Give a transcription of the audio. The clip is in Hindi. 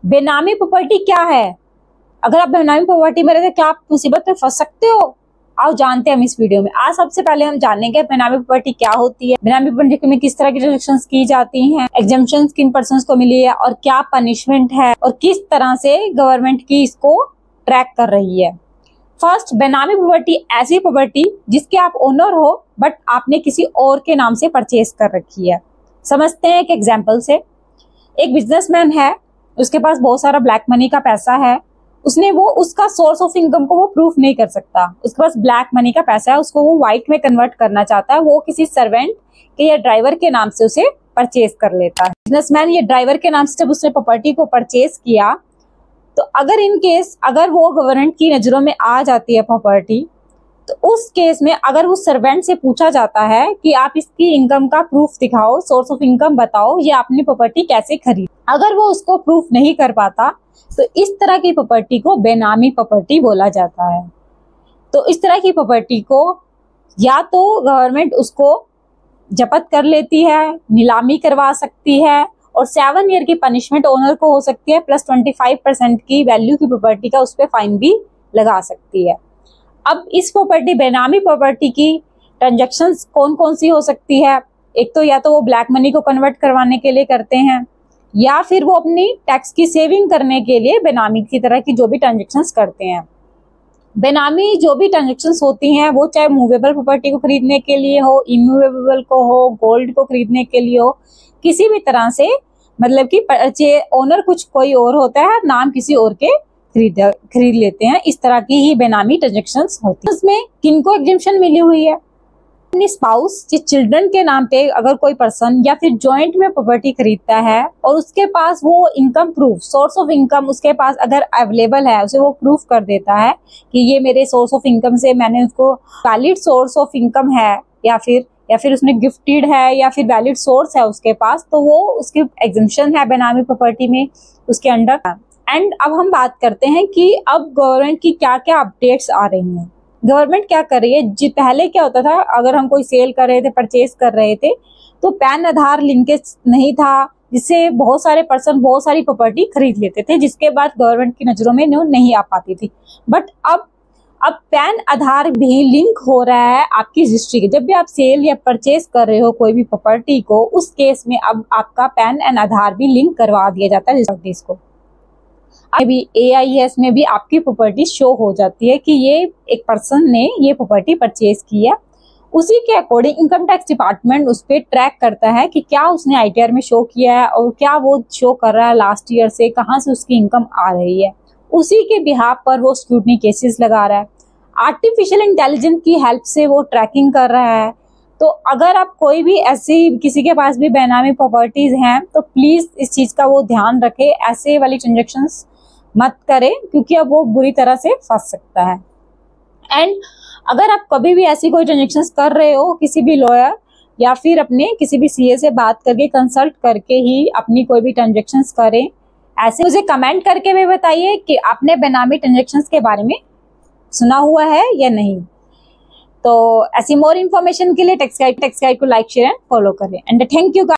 बेनामी प्रॉपर्टी क्या है? अगर आप बेनामी प्रॉपर्टी में रहते क्या आप मुसीबत में फंस सकते हो? आओ जानते हैं हम इस वीडियो में। आज सबसे पहले हम जानेंगे बेनामी प्रॉपर्टी क्या होती है, बेनामी प्रॉपर्टी में किस तरह की ट्रांजैक्शंस की जाती हैं, एग्जम्पशंस किन पर्सन्स को मिली है और क्या पनिशमेंट है और किस तरह से गवर्नमेंट की इसको ट्रैक कर रही है। फर्स्ट, बेनामी प्रॉपर्टी ऐसी प्रॉपर्टी जिसके आप ओनर हो बट आपने किसी और के नाम से परचेज कर रखी है। समझते हैं एक एग्जांपल से। एक बिजनेसमैन है, उसके पास बहुत सारा ब्लैक मनी का पैसा है, उसने वो उसका सोर्स ऑफ इनकम को वो प्रूफ नहीं कर सकता। उसके पास ब्लैक मनी का पैसा है, उसको वो व्हाइट में कन्वर्ट करना चाहता है, वो किसी सर्वेंट के या ड्राइवर के नाम से उसे परचेज कर लेता है। बिजनेसमैन ये ड्राइवर के नाम से जब उसने प्रॉपर्टी को परचेज किया तो अगर इन केस अगर वो गवर्नमेंट की नजरों में आ जाती है प्रॉपर्टी, तो उस केस में अगर उस सर्वेंट से पूछा जाता है कि आप इसकी इनकम का प्रूफ दिखाओ, सोर्स ऑफ इनकम बताओ, ये आपने प्रॉपर्टी कैसे खरीदी। अगर वो उसको प्रूफ नहीं कर पाता तो इस तरह की प्रॉपर्टी को बेनामी प्रॉपर्टी बोला जाता है। तो इस तरह की प्रॉपर्टी को या तो गवर्नमेंट उसको जब्त कर लेती है, नीलामी करवा सकती है और 7 ईयर की पनिशमेंट ओनर को हो सकती है, प्लस 25% की वैल्यू की प्रॉपर्टी का उस पर फाइन भी लगा सकती है। अब इस प्रॉपर्टी बेनामी प्रॉपर्टी की ट्रांजैक्शंस कौन कौन सी हो सकती है? एक तो या तो वो ब्लैक मनी को कन्वर्ट करवाने के लिए करते हैं या फिर वो अपनी टैक्स की सेविंग करने के लिए बेनामी की तरह की जो भी ट्रांजैक्शंस करते हैं। बेनामी जो भी ट्रांजैक्शंस होती हैं वो चाहे मूवेबल प्रॉपर्टी को खरीदने के लिए हो, इमूवेबल को हो, गोल्ड को खरीदने के लिए हो, किसी भी तरह से मतलब कि ओनर कुछ कोई और होता है, नाम किसी और के खरीद लेते हैं। इस तरह की ही बेनामी ट्रांजैक्शंस होती है। इसमें किनको एग्जेम्पशन मिली हुई है? अपनी स्पाउस या चिल्ड्रन के नाम पे अगर कोई पर्सन या फिर जॉइंट में प्रॉपर्टी खरीदता है और उसके पास वो income proof, source of income उसके पास अगर अवेलेबल है, उसे वो प्रूफ कर देता है कि ये मेरे सोर्स ऑफ इनकम से मैंने उसको वैलिड सोर्स ऑफ इनकम है या फिर उसने गिफ्टेड है या फिर वैलिड सोर्स है उसके पास, तो वो उसकी एग्जेम्पशन है बेनामी प्रॉपर्टी में उसके अंडर। एंड अब हम बात करते हैं कि अब गवर्नमेंट की क्या क्या अपडेट्स आ रही हैं। गवर्नमेंट क्या कर रही है जी? पहले क्या होता था, अगर हम कोई सेल कर रहे थे, परचेज कर रहे थे, तो पैन आधार लिंकेज नहीं था, जिससे बहुत सारे पर्सन बहुत सारी प्रॉपर्टी खरीद लेते थे, जिसके बाद गवर्नमेंट की नजरों में नहीं आ पाती थी। बट अब पैन आधार भी लिंक हो रहा है आपकी रजिस्ट्री के। जब भी आप सेल या परचेज कर रहे हो कोई भी प्रॉपर्टी को, उस केस में अब आपका पैन एंड आधार भी लिंक करवा दिया जाता है रजिस्ट्रीज को। अभी AIS में भी आपकी प्रॉपर्टी शो हो जाती है कि ये एक पर्सन ने ये प्रॉपर्टी परचेज की है। उसी के अकॉर्डिंग इनकम टैक्स डिपार्टमेंट उस पर ट्रैक करता है कि क्या उसने ITR में शो किया है और क्या वो शो कर रहा है लास्ट ईयर से, कहाँ से उसकी इनकम आ रही है। उसी के बिहाफ पर वो स्क्रूटनी केसेस लगा रहा है। आर्टिफिशियल इंटेलिजेंस की हेल्प से वो ट्रैकिंग कर रहा है। तो अगर आप कोई भी ऐसी किसी के पास भी बेनामी प्रॉपर्टीज हैं तो प्लीज इस चीज का वो ध्यान रखें, ऐसे वाली ट्रांजैक्शंस मत करें क्योंकि अब वो बुरी तरह से फंस सकता है। एंड अगर आप कभी भी ऐसी कोई ट्रांजैक्शंस कर रहे हो, किसी भी लॉयर या फिर अपने किसी भी CA से बात करके कंसल्ट करके ही अपनी कोई भी ट्रांजैक्शंस करें। ऐसे मुझे कमेंट करके भी बताइए कि आपने बेनामी ट्रांजैक्शंस के बारे में सुना हुआ है या नहीं। तो ऐसी मोर इन्फॉर्मेशन के लिए टेक्स गाइड को लाइक, शेयर एंड फॉलो करें। And thank you.